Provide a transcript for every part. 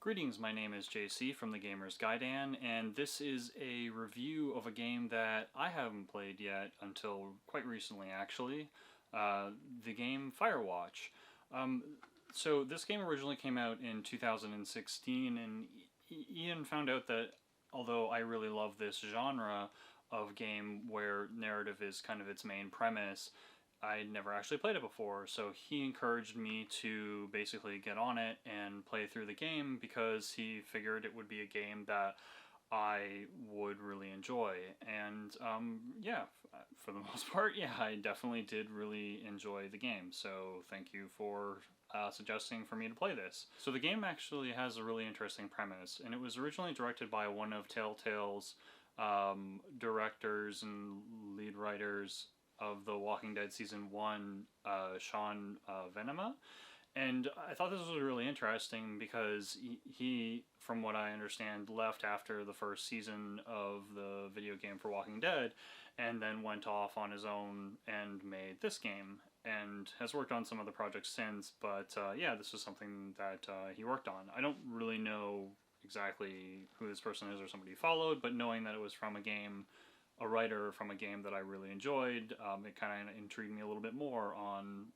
Greetings, my name is JC from the Gamer's Gaiden, and this is a review of a game that I haven't played yet until quite recently, actually. The game Firewatch. So this game originally came out in 2016, and Ian found out that although I really love this genre of game where narrative is kind of its main premise, I'd never actually played it before, so he encouraged me to basically get on it and play through the game because he figured it would be a game that I would really enjoy. And yeah, for the most part, yeah, I definitely did really enjoy the game, so thank you for suggesting for me to play this. So the game actually has a really interesting premise, and it was originally directed by one of Telltale's directors and lead writers of The Walking Dead Season 1, Sean Venema. And I thought this was really interesting because he, from what I understand, left after the first season of the video game for Walking Dead and then went off on his own and made this game and has worked on some other projects since, but yeah, this was something that he worked on. I don't really know exactly who this person is or somebody followed, but knowing that it was from a writer from a game that I really enjoyed, it kind of intrigued me a little bit more on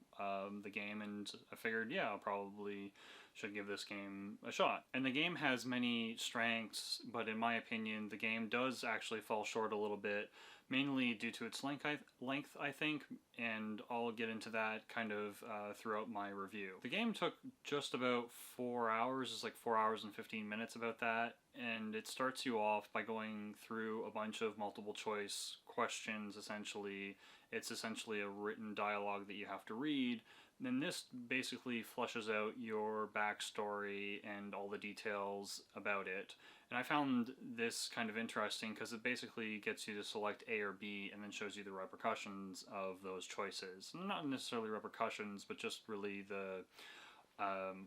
the game, and I figured, yeah, I probably should give this game a shot. And the game has many strengths, but in my opinion, the game does actually fall short a little bit, mainly due to its length, I think, and I'll get into that kind of throughout my review. The game took just about 4 hours, it's like 4 hours and 15 minutes, about that, and it starts you off by going through a bunch of multiple choice questions, essentially. It's essentially a written dialogue that you have to read. Then this basically fleshes out your backstory and all the details about it. And I found this kind of interesting because it basically gets you to select A or B and then shows you the repercussions of those choices. Not necessarily repercussions, but just really the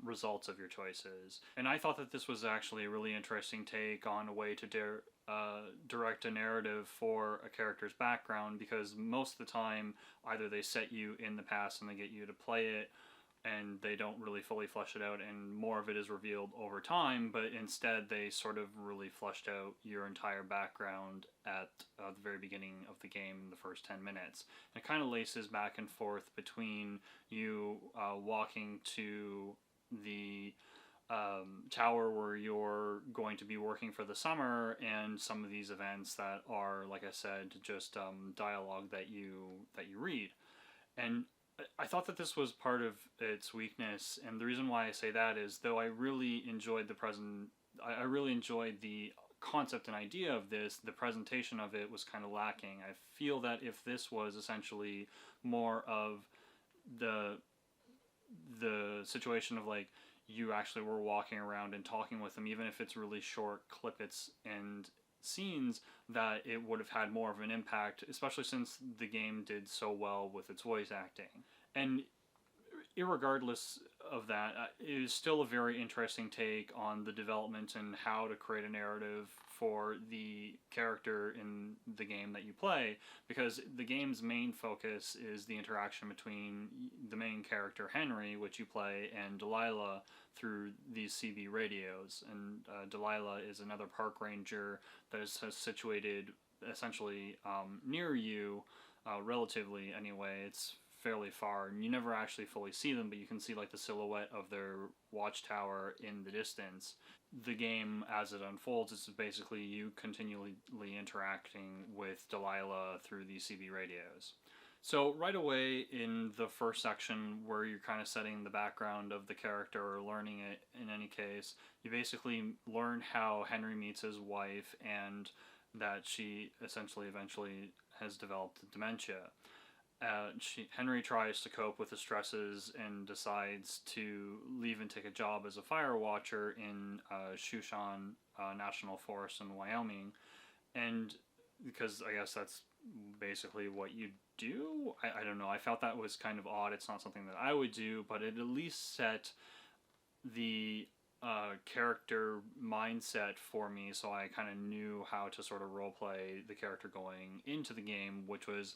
results of your choices. And I thought that this was actually a really interesting take on a way to direct a narrative for a character's background, because most of the time either they set you in the past and they get you to play it and they don't really fully flesh it out and more of it is revealed over time, but instead they sort of really fleshed out your entire background at the very beginning of the game in the first 10 minutes. And it kind of laces back and forth between you walking to the tower where you're going to be working for the summer and some of these events that are, like I said, just dialogue that you read. And I thought that this was part of its weakness, and the reason why I say that is, though I really enjoyed I really enjoyed the concept and idea of this, the presentation of it was kind of lacking. I feel that if this was essentially more of the situation of like you actually were walking around and talking with them, even if it's really short clippets and scenes, that it would have had more of an impact, especially since the game did so well with its voice acting. And irregardless of that, it is still a very interesting take on the development and how to create a narrative for the character in the game that you play, because the game's main focus is the interaction between the main character, Henry, which you play, and Delilah through these CB radios. And Delilah is another park ranger that is situated essentially near you, relatively anyway. It's fairly far, and you never actually fully see them, but you can see like the silhouette of their watchtower in the distance. The game, as it unfolds, is basically you continually interacting with Delilah through these CB radios. So right away in the first section, where you're kind of setting the background of the character or learning it in any case, you basically learn how Henry meets his wife and that she essentially eventually has developed dementia. Henry tries to cope with the stresses and decides to leave and take a job as a fire watcher in Shushan National Forest in Wyoming, and because I guess that's basically what you do. I don't know, I felt that was kind of odd. It's not something that I would do, but it at least set the character mindset for me, so I kind of knew how to sort of roleplay the character going into the game, which was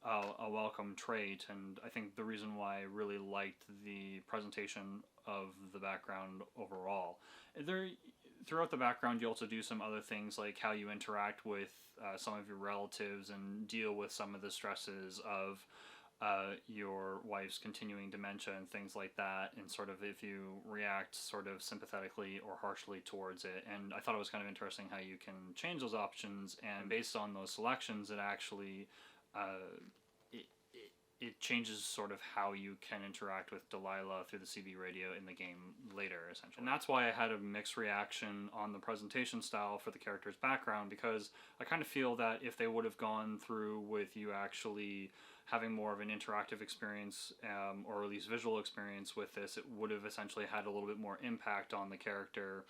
a welcome trait. And I think the reason why I really liked the presentation of the background overall. there, throughout the background, you also do some other things like how you interact with some of your relatives and deal with some of the stresses of your wife's continuing dementia and things like that, and sort of if you react sort of sympathetically or harshly towards it. And I thought it was kind of interesting how you can change those options, and based on those selections, it actually it changes sort of how you can interact with Delilah through the CB radio in the game later, essentially. And that's why I had a mixed reaction on the presentation style for the character's background, because I kind of feel that if they would have gone through with you actually having more of an interactive experience, or at least visual experience with this, it would have essentially had a little bit more impact on the character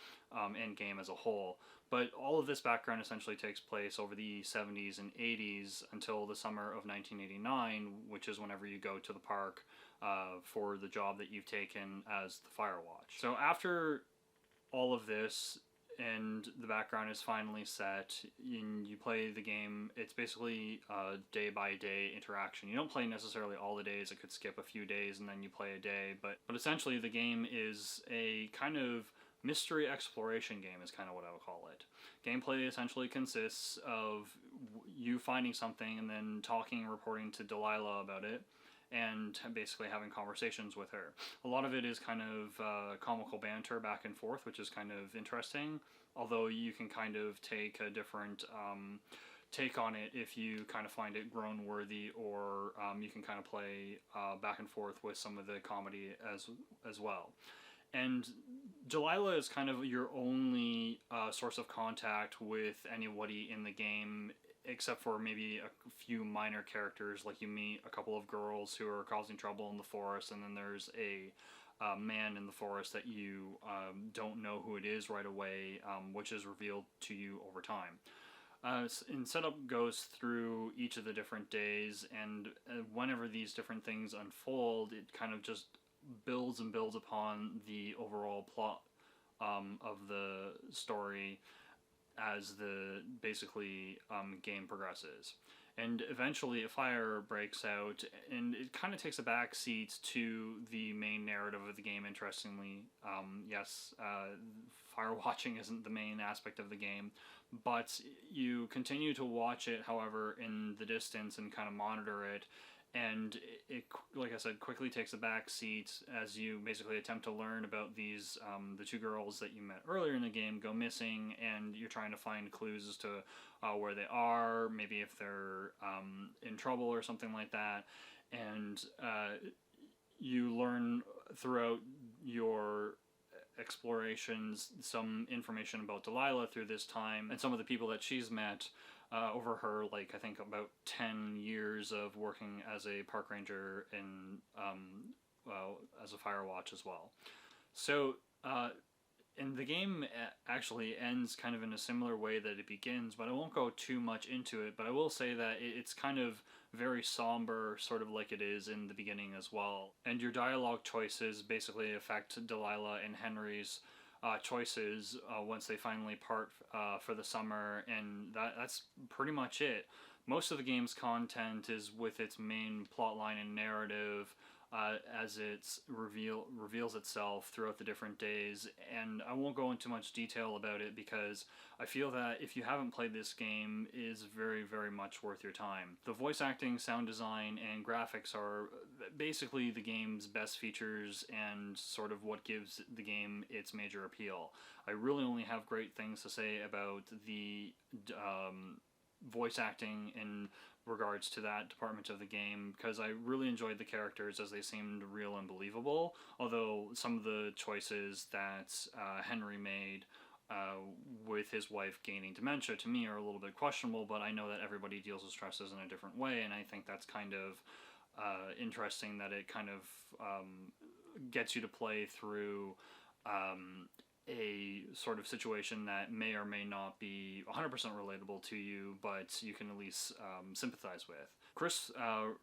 and game as a whole. But all of this background essentially takes place over the 70s and 80s until the summer of 1989, which is whenever you go to the park for the job that you've taken as the Firewatch. So after all of this, and the background is finally set, and you play the game, it's basically a day-by-day interaction. You don't play necessarily all the days. It could skip a few days and then you play a day, but essentially the game is a kind of mystery exploration game is kind of what I would call it. Gameplay essentially consists of you finding something and then talking and reporting to Delilah about it, and basically having conversations with her. A lot of it is kind of comical banter back and forth, which is kind of interesting, although you can kind of take a different take on it if you kind of find it groan worthy, or you can kind of play back and forth with some of the comedy as well. And Delilah is kind of your only source of contact with anybody in the game, except for maybe a few minor characters. Like you meet a couple of girls who are causing trouble in the forest, and then there's a man in the forest that you don't know who it is right away, which is revealed to you over time. And setup goes through each of the different days, and whenever these different things unfold, it kind of just builds and builds upon the overall plot of the story as the game progresses. And eventually a fire breaks out, and it kind of takes a back seat to the main narrative of the game, interestingly. Yes, fire watching isn't the main aspect of the game, but you continue to watch it, however, in the distance and kind of monitor it. And it, like I said, quickly takes a back seat as you basically attempt to learn about these, the two girls that you met earlier in the game go missing, and you're trying to find clues as to where they are, maybe if they're in trouble or something like that. And you learn throughout your explorations some information about Delilah through this time, and some of the people that she's met over her, like, I think about 10 years of working as a park ranger and, as a Firewatch as well. So, and the game actually ends kind of in a similar way that it begins, but I won't go too much into it, but I will say that it's kind of very somber, sort of like it is in the beginning as well. And your dialogue choices basically affect Delilah and Henry's choices once they finally part for the summer, and that's pretty much it. Most of the game's content is with its main plotline and narrative as it reveals itself throughout the different days, and I won't go into much detail about it because I feel that if you haven't played this game, it is very, very much worth your time. The voice acting, sound design, and graphics are basically the game's best features and sort of what gives the game its major appeal. I really only have great things to say about the voice acting in regards to that department of the game, because I really enjoyed the characters as they seemed real and believable, although some of the choices that Henry made with his wife gaining dementia to me are a little bit questionable, but I know that everybody deals with stresses in a different way, and I think that's kind of interesting that it kind of gets you to play through a sort of situation that may or may not be 100% relatable to you, but you can at least sympathize with. Chris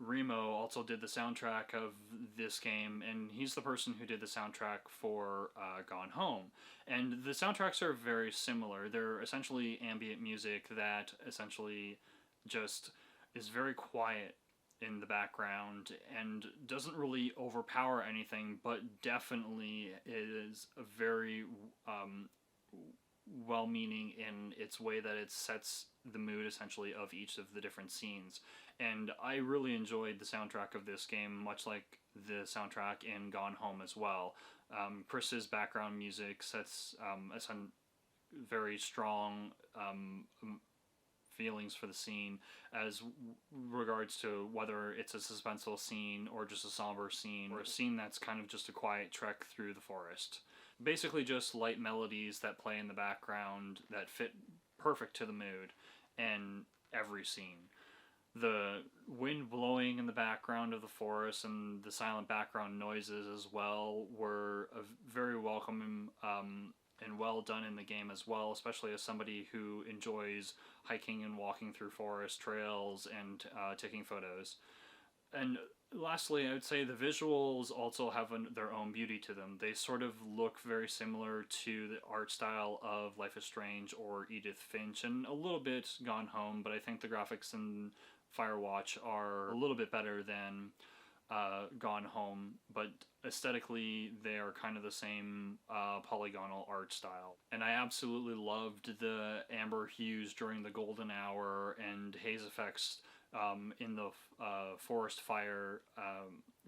Remo also did the soundtrack of this game, and he's the person who did the soundtrack for Gone Home. And the soundtracks are very similar. They're essentially ambient music that essentially just is very quiet in the background and doesn't really overpower anything, but definitely is a very well-meaning in its way that it sets the mood essentially of each of the different scenes. And I really enjoyed the soundtrack of this game, much like the soundtrack in Gone Home as well. Chris's background music sets a very strong feelings for the scene as regards to whether it's a suspenseful scene or just a somber scene or a scene that's kind of just a quiet trek through the forest. Basically just light melodies that play in the background that fit perfect to the mood in every scene. The wind blowing in the background of the forest and the silent background noises as well were a very welcome and well done in the game as well, especially as somebody who enjoys hiking and walking through forest trails and taking photos. And lastly, I would say the visuals also have their own beauty to them. They sort of look very similar to the art style of Life is Strange or Edith Finch, and a little bit Gone Home, but I think the graphics in Firewatch are a little bit better than Gone Home, but aesthetically they are kind of the same polygonal art style. And I absolutely loved the amber hues during the golden hour and haze effects in the forest fire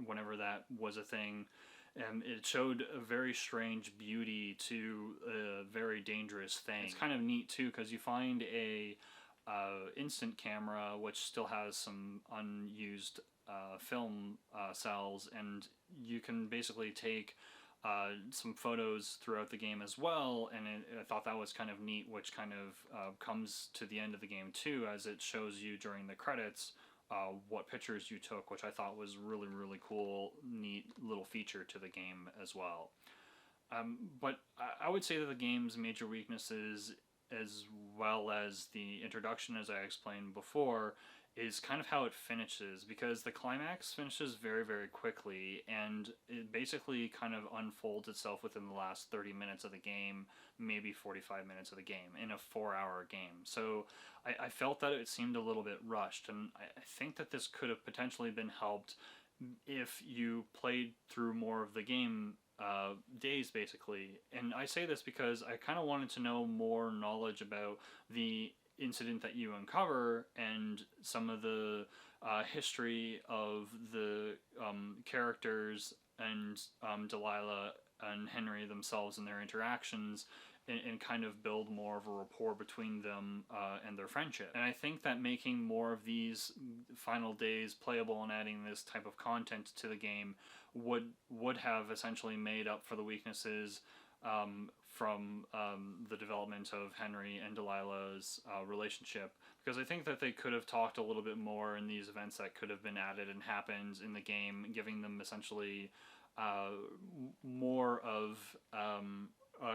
whenever that was a thing. And it showed a very strange beauty to a very dangerous thing. It's kind of neat too, because you find a instant camera which still has some unused film cells, and you can basically take some photos throughout the game as well, and I thought that was kind of neat, which kind of comes to the end of the game too, as it shows you during the credits what pictures you took, which I thought was really, really cool, neat little feature to the game as well. But I would say that the game's major weaknesses, as well as the introduction, as I explained before, is kind of how it finishes, because the climax finishes very, very quickly, and it basically kind of unfolds itself within the last 30 minutes of the game, maybe 45 minutes of the game, in a 4-hour game. So I felt that it seemed a little bit rushed, and I think that this could have potentially been helped if you played through more of the game days, basically. And I say this because I kind of wanted to know more knowledge about the incident that you uncover and some of the history of the characters and Delilah and Henry themselves and their interactions, and kind of build more of a rapport between them and their friendship. And I think that making more of these final days playable and adding this type of content to the game would have essentially made up for the weaknesses from the development of Henry and Delilah's relationship, because I think that they could have talked a little bit more in these events that could have been added and happened in the game, giving them essentially more of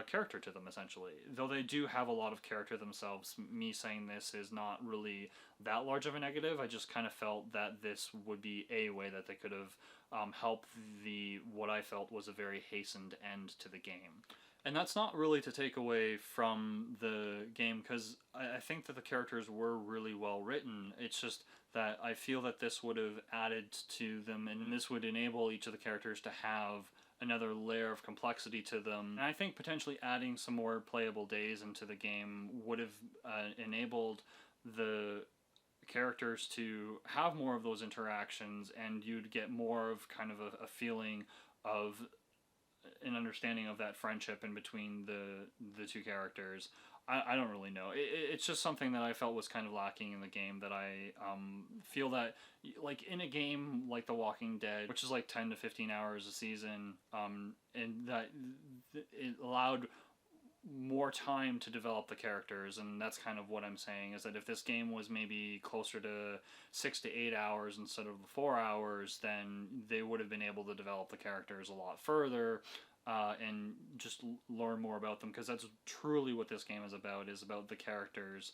character to them, essentially. Though they do have a lot of character themselves, me saying this is not really that large of a negative. I just kind of felt that this would be a way that they could have helped what I felt was a very hastened end to the game. And that's not really to take away from the game, because I think that the characters were really well written. It's just that I feel that this would have added to them, and this would enable each of the characters to have another layer of complexity to them. And I think potentially adding some more playable days into the game would have enabled the characters to have more of those interactions, and you'd get more of kind of a feeling of an understanding of that friendship in between the two characters. I don't really know. It's just something that I felt was kind of lacking in the game, that I feel that, like, in a game like The Walking Dead, which is like 10 to 15 hours a season, and that it allowed more time to develop the characters, and that's kind of what I'm saying, is that if this game was maybe closer to 6 to 8 hours instead of the 4 hours, then they would have been able to develop the characters a lot further, and just learn more about them, because that's truly what this game is about the characters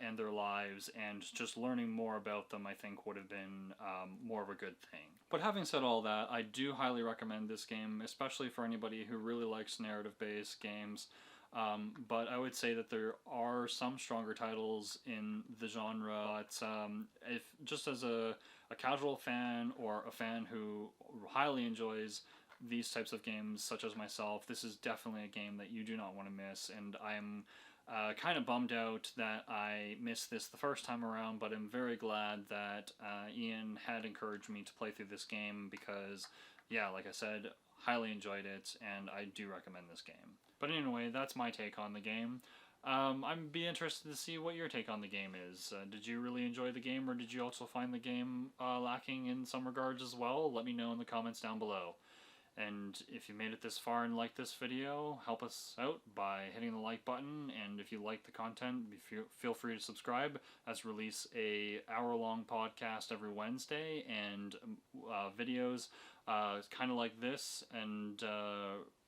and their lives, and just learning more about them, I think, would have been more of a good thing. But having said all that, I do highly recommend this game, especially for anybody who really likes narrative-based games. But I would say that there are some stronger titles in the genre. But if just as a casual fan, or a fan who highly enjoys these types of games, such as myself, this is definitely a game that you do not want to miss, and I'm kind of bummed out that I missed this the first time around, but I'm very glad that Ian had encouraged me to play through this game because, yeah, like I said, highly enjoyed it, and I do recommend this game. But anyway, that's my take on the game. I'd be interested to see what your take on the game is. Did you really enjoy the game, or did you also find the game lacking in some regards as well? Let me know in the comments down below. And if you made it this far and liked this video, help us out by hitting the like button, and if you like the content, feel free to subscribe, as we release a hour-long podcast every Wednesday, and videos kind of like this, and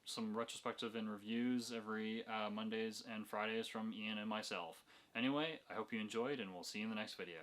some retrospective and reviews every Mondays and Fridays from Ian and myself. Anyway, I hope you enjoyed, and we'll see you in the next video.